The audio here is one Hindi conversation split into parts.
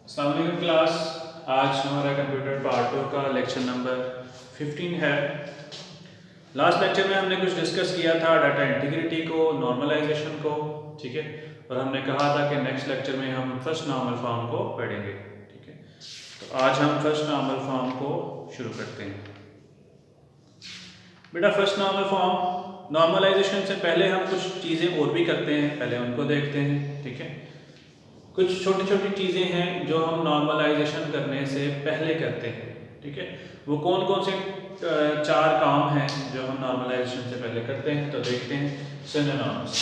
अस्सलाम वालेकुम क्लास। आज हमारा कंप्यूटर पार्ट 2 का लेक्चर नंबर 15 है। लास्ट लेक्चर में हमने कुछ डिस्कस किया था डाटा इंटीग्रिटी को, नॉर्मलाइजेशन को, ठीक है। और हमने कहा था कि नेक्स्ट लेक्चर में हम फर्स्ट नॉर्मल फॉर्म को पढ़ेंगे, ठीक है। तो आज हम फर्स्ट नॉर्मल फॉर्म को शुरू करते हैं। बेटा फर्स्ट नॉर्मल फॉर्म नॉर्मलाइजेशन से पहले हम कुछ चीज़ें और भी करते हैं, पहले उनको देखते हैं, ठीक है। कुछ छोटी छोटी चीज़ें हैं जो हम नॉर्मलाइजेशन करने से पहले करते हैं, ठीक है। वो कौन कौन से चार काम हैं जो हम नॉर्मलाइजेशन से पहले करते हैं, तो देखते हैं। सिनोनिम्स,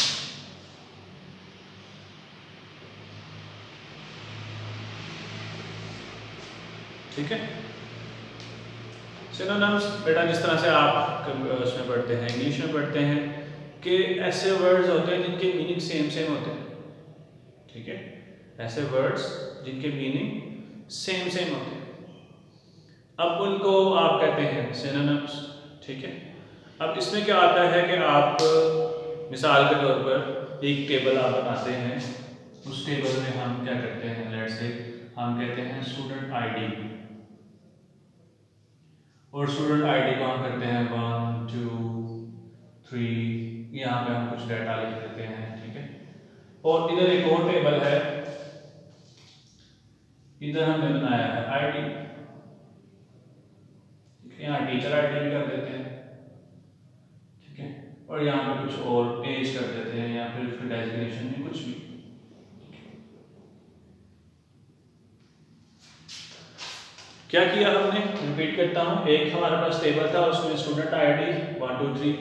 ठीक है। सिनोनिम्स बेटा जिस तरह से आप उसमें पढ़ते हैं, इंग्लिश में पढ़ते हैं कि ऐसे वर्ड्स होते हैं जिनके मीनिंग सेम सेम होते हैं, ठीक है। ऐसे वर्ड्स जिनके मीनिंग सेम सेम होते हैं, अब उनको आप कहते हैं सिनोनिम्स, ठीक है। अब इसमें क्या आता है कि आप मिसाल के तौर पर एक टेबल आप बनाते हैं, उस टेबल में हम क्या करते हैं, लेट्स से हम कहते हैं स्टूडेंट आईडी, और स्टूडेंट आईडी को हम करते हैं 1 2 3, यहाँ पे हम कुछ डाटा लिख देते हैं, ठीक है। और इधर एक और टेबल है, इधर हमने बनाया है आईडी, यहाँ टीचर आईडी भी कर देते हैं, ठीक है। और यहाँ पे कुछ और एज कर देते हैं या फिर उसके डेजिग्नेशन में कुछ भी। क्या किया हमने, रिपीट करता हूँ। एक हमारे पास टेबल था, उसमें स्टूडेंट आईडी 1 2 3।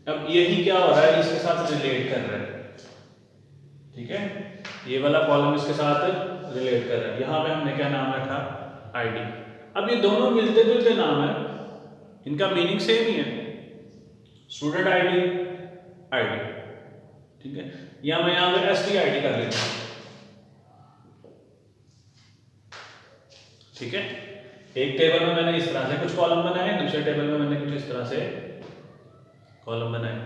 अब यही क्या हो रहा है, इसके साथ रिलेट कर रहा है, ठीक है। ये वाला कॉलम इसके साथ रिलेट कर रहा है। यहाँ पे हमने क्या नाम रखा, आईडी। अब ये दोनों मिलते जुलते नाम है, इनका मीनिंग सेम ही है, स्टूडेंट आईडी आईडी, ठीक है। या मैं यहाँ पे एसटी आईडी कर लेता हूँ, ठीक है। एक टेबल में मैंने इस तरह से कुछ कॉलम बनाए, दूसरे टेबल में मैंने कुछ इस तरह से कॉलम बनाए।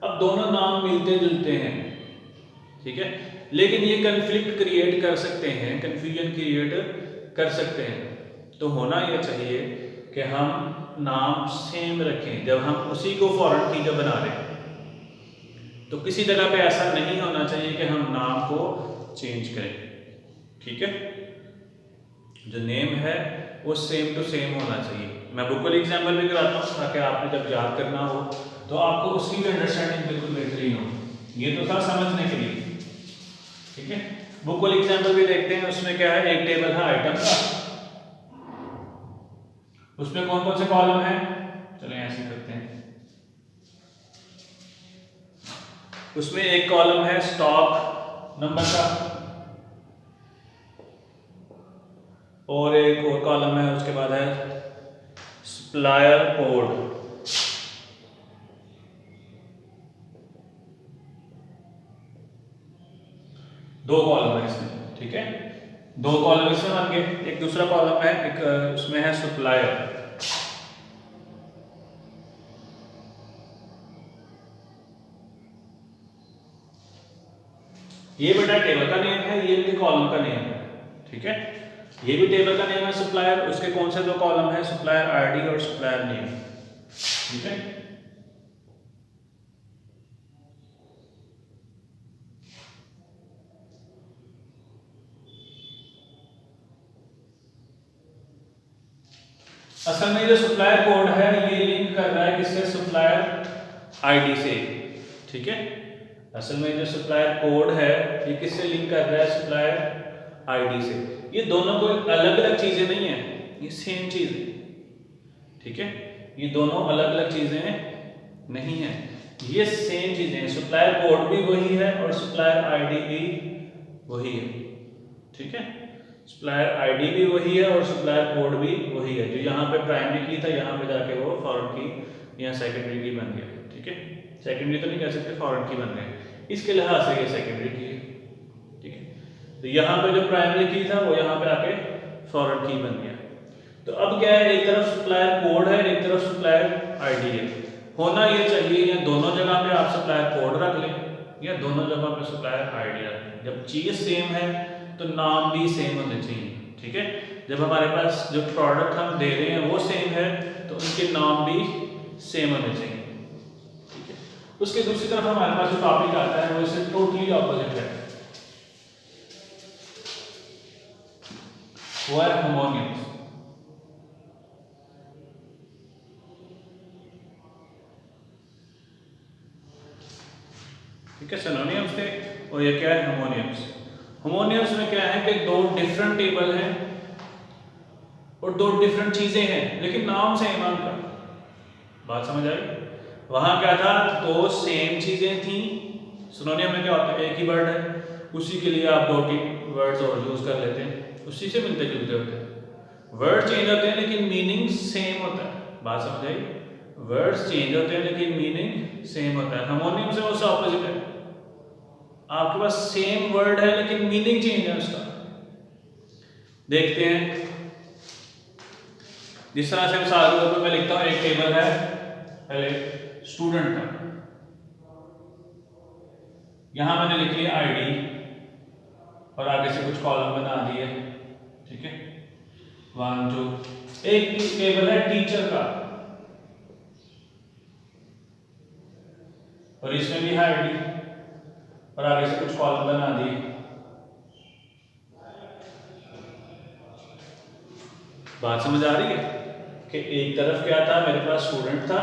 अब दोनों नाम मिलते जुलते हैं, ठीक है, लेकिन ये कंफ्लिक्ट क्रिएट कर सकते हैं, कंफ्यूजन क्रिएट कर सकते हैं। तो होना ये चाहिए कि हम नाम सेम रखें जब हम उसी को फॉरेन की जब बना रहे हैं। तो किसी जगह पे ऐसा नहीं होना चाहिए कि हम नाम को चेंज करें, ठीक है। जो नेम है वो सेम टू सेम होना चाहिए। मैं बुक वाली एग्जाम्पल भी कराता हूँ ताकि आपने जब याद करना हो तो आपको उसकी भी अंडरस्टैंडिंग बिल्कुल बेहतरीन हो। ये तो था समझने के लिए, ठीक है। बुक वाली एग्जाम्पल भी देखते हैं। उसमें क्या है, एक टेबल है आइटम का, उसमें कौन कौन से कॉलम है, चलें ऐसे करते हैं। उसमें एक कॉलम है स्टॉक नंबर का, और एक और कॉलम है, उसके बाद है सप्लायर कोड। दो कॉलम है इसमें, ठीक है। दो कॉलम इसमें बन गए। एक दूसरा कॉलम है, एक उसमें है सप्लायर। ये बेटा टेबल का नेम है, ये भी कॉलम का नेम है, ठीक है। ये भी टेबल का नेम है सप्लायर, उसके कौन से दो कॉलम है, सप्लायर आईडी और सप्लायर नेम, ठीक है। असल में जो सप्लायर कोड है ये लिंक कर रहा है किससे, सप्लायर आईडी से, ठीक है। असल में जो सप्लायर कोड है ये किससे लिंक कर रहा है, सप्लायर आईडी से। ये दोनों कोई अलग अलग चीजें नहीं है, ये सेम चीज है, ठीक है। ये दोनों अलग अलग चीजें नहीं है, ये सेम चीजें हैं। सप्लायर कोड भी वही है और सप्लायर आईडी भी वही है, ठीक है। सप्लायर आईडी भी वही है और सप्लायर कोड भी वही है। जो यहाँ पे प्राइमरी की था, यहाँ पे जाके वो फॉरेन की या सेकेंडरी की बन गया, ठीक है। सेकेंडरी तो नहीं कह सकते, फॉरेन की बन गई, इसके लिहाज से ये सेकेंडरी की है, ठीक है। तो यहाँ पे जो प्राइमरी की था वो यहाँ पे आके फॉरेन की बन गया। तो अब क्या है, एक तरफ सप्लायर कोड है, एक तरफ सप्लायर आईडी है। होना ये चाहिए या दोनों जगह पे आप सप्लायर कोड रख लें या दोनों जगह पे सप्लायर आईडी रख लें। जब चीज सेम है तो नाम भी सेम होने चाहिए, ठीक है। जब हमारे पास जो प्रोडक्ट हम दे रहे हैं वो सेम है तो उनके नाम भी सेम होने चाहिए, ठीक है। उसके दूसरी तरफ हमारे पास जो टॉपिक आता है वो इससे टोटली ऑपोजिट है, वो है होमोनियम्स। ठीक है, सिनोनियम्स थे और ये क्या है, होमोनियम्स। होमोनियम्स में क्या है कि दो डिफरेंट टेबल हैं और दो डिफरेंट चीजें हैं लेकिन नाम सेम है उनका। बात समझ आई? वहां क्या था, दो सेम चीजें थी। सिनोनियम में क्या होता है, एक ही वर्ड है, उसी के लिए आप दो तीन वर्ड्स और यूज कर लेते हैं, उसी से मिलते जुलते होते हैं। वर्ड चेंज होते हैं लेकिन मीनिंग सेम होता है। बात समझ आई? वर्ड्स चेंज होते हैं लेकिन मीनिंग सेम होता है। हार्मोनियम से उससे ऑपोजिट है, आपके पास सेम वर्ड है लेकिन मीनिंग चेंज है उसका। देखते हैं, जिस तरह से मिसाल के तौर पर मैं लिखता हूं, एक टेबल है पहले स्टूडेंट का, यहां मैंने लिख लिया आईडी और आगे से कुछ कॉलम बना दिए, ठीक है, 1 2। एक टेबल है टीचर का और इसमें भी है आईडी और आगे से कुछ कॉलम बना दिए। बात समझ आ रही है कि एक तरफ क्या था, मेरे पास स्टूडेंट था,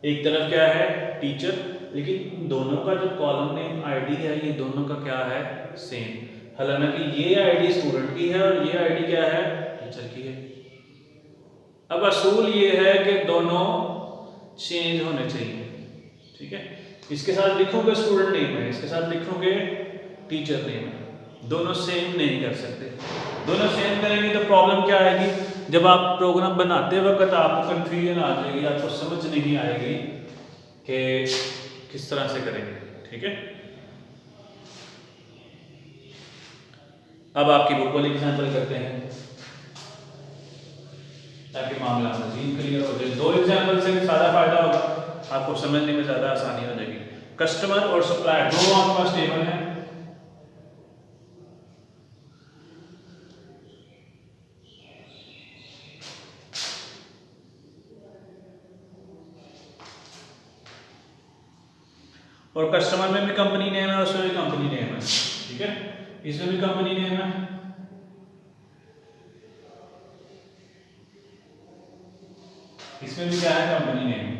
एक तरफ क्या है, टीचर, लेकिन दोनों का जो कॉलम नेम आईडी है ये दोनों का क्या है, सेम। हालांकि ये आईडी स्टूडेंट की है और ये आईडी क्या है, टीचर की है। अब असूल ये है कि दोनों चेंज होने चाहिए, ठीक है। इसके साथ लिखोगे स्टूडेंट नेम है, इसके साथ लिखोगे टीचर नेम है, दोनों सेम नहीं कर सकते। दोनों सेम करेंगे तो प्रॉब्लम क्या आएगी, जब आप प्रोग्राम बनाते वक्त आपको कंफ्यूजन आ जाएगी, आपको समझ नहीं आएगी कि किस तरह से करेंगे, ठीक है। अब आपकी बुक वाली एग्जाम्पल करते हैं ताकि मामला मजीद क्लियर हो जाए। दो एग्जाम्पल से ज़्यादा फायदा होगा, आपको समझने में ज़्यादा आसानी हो जाएगी। कस्टमर और सप्लायर दोनों आपके पास टेबल है, और कस्टमर में भी कंपनी नेम है, उसमें भी कंपनी नेम है, ठीक है, इसमें भी कंपनी नेम है, इसमें भी क्या है, कंपनी नेम।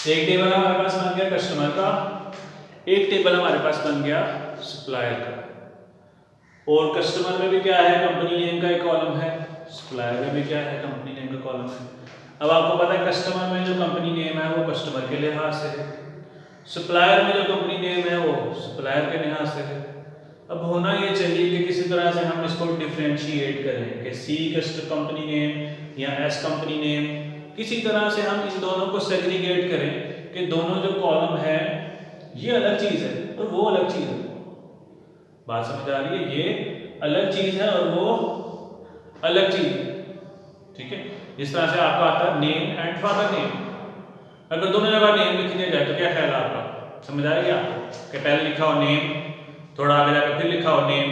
एक टेबल हमारे पास बन गया कस्टमर का, एक टेबल हमारे पास बन गया सप्लायर का, और कस्टमर में भी क्या है, कंपनी नेम का एक कॉलम है, सप्लायर में भी क्या है, कंपनी नेम का कॉलम है। अब आपको पता है कस्टमर में जो कंपनी नेम है वो कस्टमर के लिहाज से है, सप्लायर में जो कंपनी नेम है वो सप्लायर के लिहाज से है। अब होना ये चाहिए कि किसी तरह से हम इसको डिफरेंशिएट करें कि सी कंपनी नेम या एस कंपनी नेम, किसी तरह से हम इन दोनों को सेग्रीगेट करें कि दोनों जो कॉलम है ये अलग चीज़ है और वो अलग चीज़ है। बात समझ आ रही है, ये अलग चीज़ है और वो अलग चीज़ है, ठीक है। जिस तरह से आपका आता है नेम एंड फादर नेम, अगर दोनों जगह नेम लिख दिया जाए तो क्या ख्याल है आपका, समझ आ रही है आपको कि पहले लिखा हो नेम, थोड़ा आगे जाकर फिर लिखा हो नेम,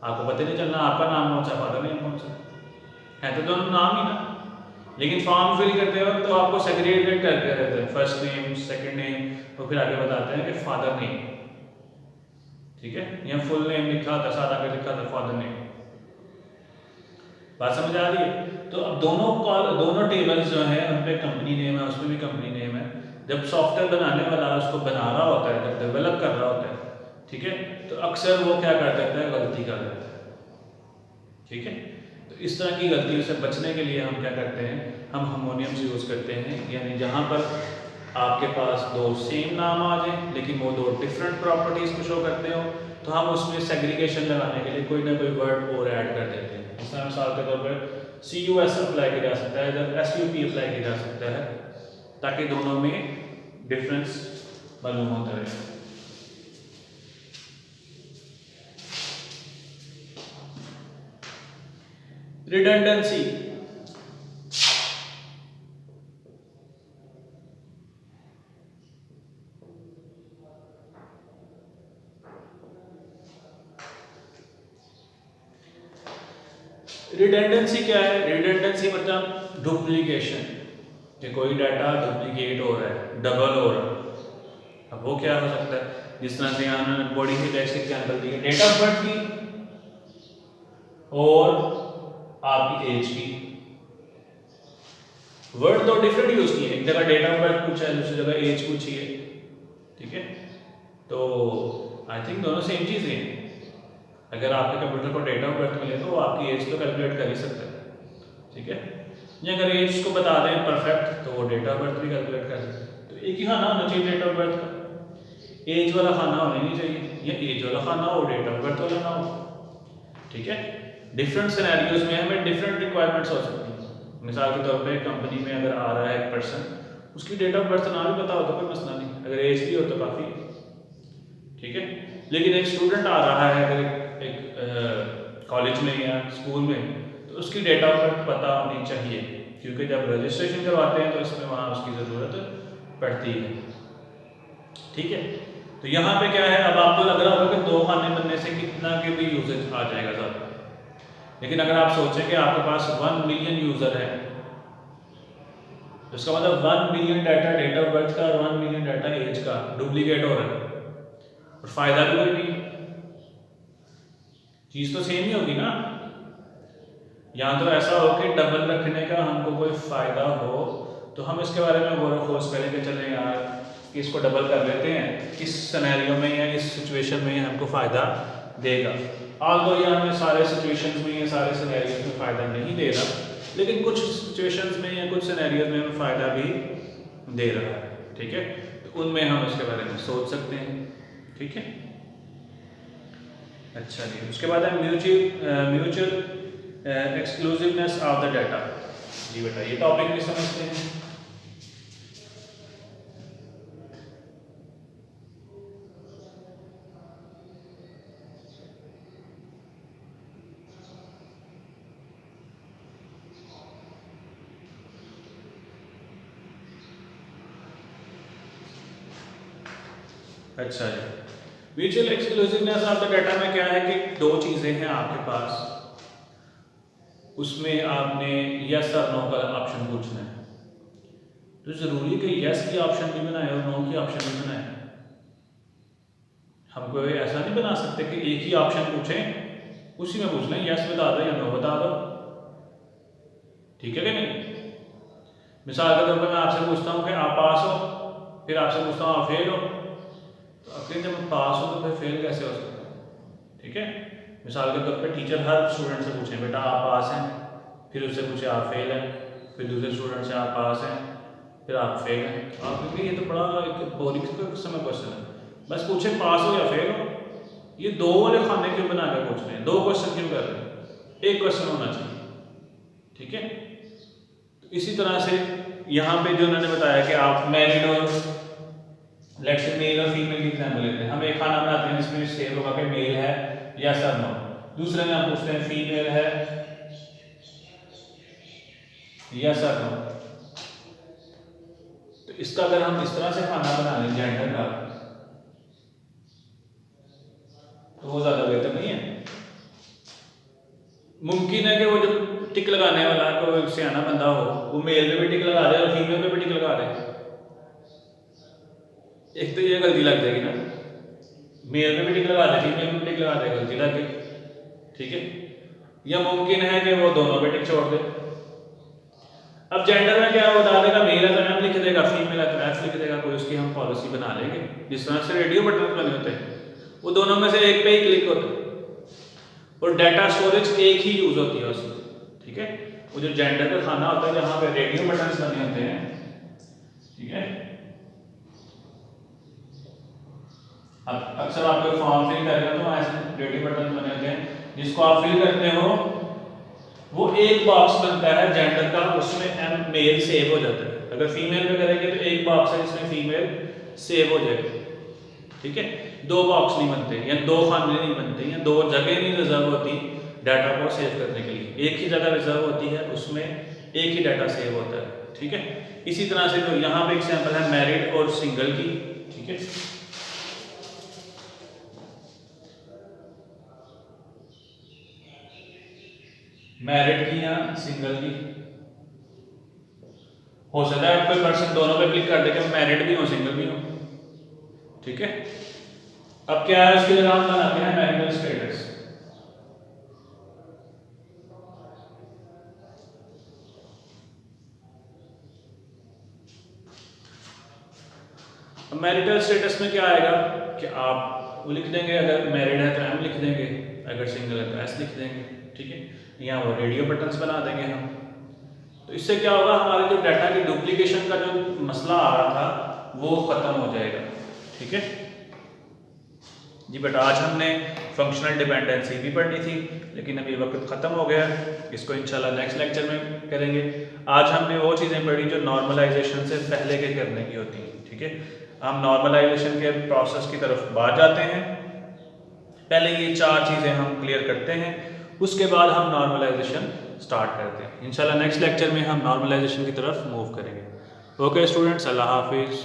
आपको पता नहीं चलना आपका नाम कौन सा, फादर नेम कौन सा है, तो दोनों नाम ही ना। लेकिन फॉर्म फिल करते वक्त तो आपको सेग्रीगेट करके रहते हैं, फर्स्ट नेम सेकंड नेम और फिर आगे बताते हैं कि फादर नेम, ठीक है। यहाँ फुल नेम लिखा था, साथ आगे लिखा था फादर नेम। बात समझ आ रही है? तो अब दोनों टेबल्स जो है उन पे कंपनी नेम है, उसमें भी कंपनी नेम है। जब सॉफ्टवेयर बनाने वाला उसको बना रहा होता है, जब डेवलप कर रहा होता है, ठीक है, तो अक्सर वो क्या कर देता है, गलती कर देता है, ठीक है। तो इस तरह की गलतियों से बचने के लिए हम क्या करते हैं, हम हार्मोनियम्स यूज़ करते हैं, यानी जहाँ पर आपके पास दो सेम नाम आ जाए लेकिन वो दो डिफरेंट प्रॉपर्टीज़ को शो करते हो, तो हम उसमें सेग्रीगेशन लगाने के लिए कोई ना कोई वर्ड और ऐड कर देते हैं। इसमें मिसाल के तौर पर CUS अप्लाई किया जा सकता है, जब SUP अप्लाई किया जा सकता है, ताकि दोनों में डिफरेंस मालूम होता रहे। रिडंडेंसी, रिडेंडेंसी क्या है? रिडेंडेंसी मतलब डुप्लीकेशन, कि कोई डाटा डुप्लीकेट हो रहा है, डबल हो रहा है। अब वो क्या हो सकता है? जिस तरह से यहाँ उन्होंने बॉडी की टेस्ट एग्जाम्पल दी है, डेट ऑफ बर्थ की और आपकी एज की, वर्ड तो डिफरेंट यूज किए, एक जगह डेट ऑफ बर्थ पूछा है, दूसरी जगह एज पूछी है, ठीक है। तो आई थिंक दोनों सेम चीज़ हैं। अगर आपके कंप्यूटर को डेट ऑफ बर्थ मिले तो वो आपकी एज तो कैलकुलेट कर ही सकता है, ठीक है। या अगर एज को बता दें परफेक्ट तो वो डेट ऑफ बर्थ भी कैलकुलेट कर सकते हैं। तो एक ही खाना होना चाहिए डेट ऑफ बर्थ का, एज वाला खाना होना नहीं चाहिए, या एज वाला खाना हो डेट ऑफ बर्थ वाला ना हो, ठीक है। डिफरेंट सिनेरियोज में हमें डिफरेंट रिक्वायरमेंट्स हो सकती हैं। मिसाल के तौर पे कंपनी में अगर आ रहा है एक पर्सन, उसकी डेट ऑफ बर्थ ना भी पता हो तो कोई मसला नहीं, अगर एज भी हो तो काफ़ी, ठीक है। लेकिन एक स्टूडेंट आ रहा है अगर एक कॉलेज में या स्कूल में, तो उसकी डेट ऑफ बर्थ पता होनी चाहिए, क्योंकि जब रजिस्ट्रेशन करवाते हैं तो इसमें वहाँ उसकी ज़रूरत पड़ती है, ठीक है। तो यहाँ पे क्या है, अब आपको लग रहा होगा कि 2 खाने बनने से कितना के भी यूजेज आ जाएगा ज़्यादा, लेकिन अगर आप सोचें कि आपके पास 1 मिलियन यूज़र है, तो इसका मतलब 1 million data date of birth का और 1 मिलियन डाटा एज का डुप्लीकेट हो रहा है, और फ़ायदा भी कोई नहीं, चीज़ तो सेम ही होगी ना। या तो ऐसा हो कि डबल रखने का हमको कोई फ़ायदा हो तो हम इसके बारे में गौर खोज करें कि चलें यार कि इसको डबल कर लेते हैं, इस सिनेरियो में या इस सिचुएशन में हमको फ़ायदा देगा। ऑल्दो ये हमें सारे सिचुएशंस में या सारे सिनेरियोज में फ़ायदा नहीं दे रहा, लेकिन कुछ सिचुएशंस में या कुछ सिनेरियोज में हमें फ़ायदा भी दे रहा है, ठीक है। तो उनमें हम इसके बारे में सोच सकते हैं, ठीक है। अच्छा जी, उसके बाद है mutual exclusiveness of the data. जी बेटा ये टॉपिक भी समझते हैं। अच्छा जी, mutual exclusiveness of the data में क्या है कि 2 चीज़ें हैं आपके पास, उसमें आपने यस और नो का ऑप्शन पूछना है। तो ज़रूरी कि यस की ऑप्शन भी बनाए और नो की ऑप्शन भी बनाए। हम कोई ऐसा नहीं बना सकते कि एक ही ऑप्शन पूछें उसी में पूछ लें यस बता दो या नो बता दो, ठीक है कि नहीं। मिसाल के तौर पर मैं आपसे पूछता हूँ कि आप पास हो, फिर आपसे पूछता हूँ आप फेल हो, तो अगर जब पास हो तो फिर फेल कैसे हो सकता है, ठीक है। मिसाल के तौर पे टीचर हर स्टूडेंट से पूछें बेटा आप पास हैं, फिर उससे पूछे आप फेल हैं, फिर दूसरे स्टूडेंट से आप पास हैं, फिर आप फेल हैं। आप क्योंकि ये तो बड़ा एक बोरिंग किस्म का क्वेश्चन है, बस पूछे पास हो या फेल हो। ये 2 वाले खाने क्यों बना कर पूछ रहे हैं, 2 क्वेश्चन क्यों कर रहे हैं, एक क्वेश्चन होना चाहिए, ठीक है। तो इसी तरह से यहाँ पे जो उन्होंने बताया कि आप मैरिड और लेट्स से मेल और फीमेल की एग्जाम्पल लेते हैं। हम एक खाना बनाते हैं जिसमें सेव होगा कि मेल है या सर नो, दूसरे में हम पूछते हैं फीमेल है या सर नो। तो इसका अगर हम इस तरह से खाना बना लें जेंडर का, तो वो ज़्यादा बेहतर नहीं है। मुमकिन है कि वो जो टिक लगाने वाला कोई सियाना बंदा हो, वो मेल पे भी टिक लगा दे और फीमेल पे भी टिक लगा दे, एक तो ये गलती लग जाएगी ना, मेल पे भी टिक लगा दे फीमेल पे भी टिक लगा दे, गलती लग गई, ठीक है। या मुमकिन है कि वो दोनों पे टिक छोड़ दे। अब जेंडर में क्या बता देगा, मेल है तो एम लिख देगा, फीमेल है तो एफ लिख देगा, कोई उसकी हम पॉलिसी बना लेंगे। जिस तरह से रेडियो बटन बने होते हैं वो दोनों में से एक पे ही क्लिक होता है, और डाटा स्टोरेज एक ही यूज होती है उसमें, ठीक है। वो जो जेंडर का खाना होता है जहाँ पे रेडियो बटन बने होते हैं, ठीक है। अब अक्सर आप कोई फॉर्म फिल कर रहे हो तो ऐसे रेडियो बटन बने होते हैं, जिसको आप फिल करते हो वो एक बॉक्स बनता है जेंडर का, उसमें एम मेल सेव हो जाता है। अगर फीमेल पे करेंगे तो एक बॉक्स है जिसमें फीमेल सेव हो जाएगा, ठीक है। 2 बॉक्स नहीं बनते या 2 खाने नहीं बनते या 2 जगह नहीं रिजर्व होती डाटा को सेव करने के लिए, एक ही जगह रिजर्व होती है, उसमें एक ही डाटा सेव होता है, ठीक है। इसी तरह से जो यहाँ पे एग्जाम्पल है मैरिड और सिंगल की, ठीक है। मैरिड की या सिंगल की। हो सकता है कोई पर्सन दोनों पे क्लिक कर दे कि मैरिड भी हो सिंगल भी हो, ठीक है। अब क्या है, उसके लिए हम बनाते हैं मैरिटल स्टेटस। मैरिटल स्टेटस में क्या आएगा कि आप लिख देंगे, अगर मैरिड है तो एम लिख देंगे, अगर सिंगल है तो एस लिख देंगे, ठीक है। यहाँ वो रेडियो बटन्स बना देंगे हम। तो इससे क्या होगा, हमारे जो डाटा की डुप्लीकेशन का जो मसला आ रहा था वो ख़त्म हो जाएगा, ठीक है जी। बट आज हमने फंक्शनल डिपेंडेंसी भी पढ़नी थी, लेकिन अभी वक्त ख़त्म हो गया, इसको इंशाल्लाह नेक्स्ट लेक्चर में करेंगे। आज हमने वो चीज़ें पढ़ी जो नॉर्मलाइजेशन से पहले के करने की होती हैं, ठीक है। हम नॉर्मलाइजेशन के प्रोसेस की तरफ बाद जाते हैं। पहले ये 4 चीज़ें हम क्लियर करते हैं, उसके बाद हम नॉर्मलाइजेशन स्टार्ट करते हैं। इंशाल्लाह नेक्स्ट लेक्चर में हम नॉर्मलाइजेशन की तरफ मूव करेंगे। ओके स्टूडेंट्स, अल्लाह हाफिज़।